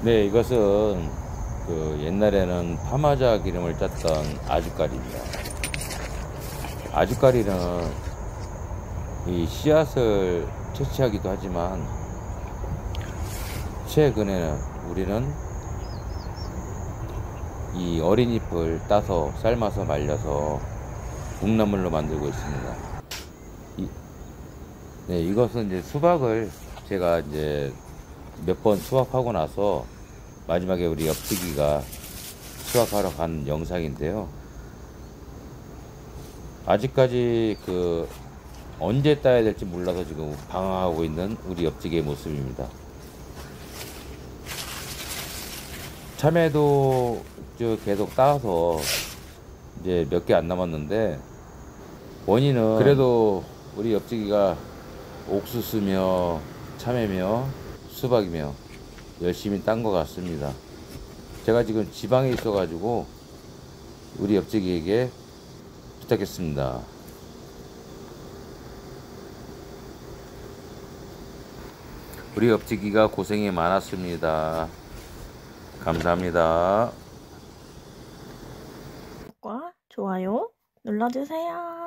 네, 이것은 그 옛날에는 파마자 기름을 짰던 아주까리입니다. 아주까리는 이 씨앗을 채취하기도 하지만 최근에는 우리는 이 어린 잎을 따서 삶아서 말려서 국나물로 만들고 있습니다. 네, 이것은 이제 수박을 제가 이제 몇 번 수확하고 나서 마지막에 우리 옆치기가 수확하러 간 영상인데요. 아직까지 그 언제 따야 될지 몰라서 지금 방황하고 있는 우리 옆치기의 모습입니다. 참외도 계속 따서 이제 몇 개 안 남았는데, 원인은 그래도 우리 옆치기가 옥수수며 참외며 수박이며 열심히 딴 것 같습니다. 제가 지금 지방에 있어 가지고 우리 옆치기에게 부탁했습니다. 우리 옆치기가 고생이 많았습니다. 감사합니다. 구독과 좋아요 눌러주세요.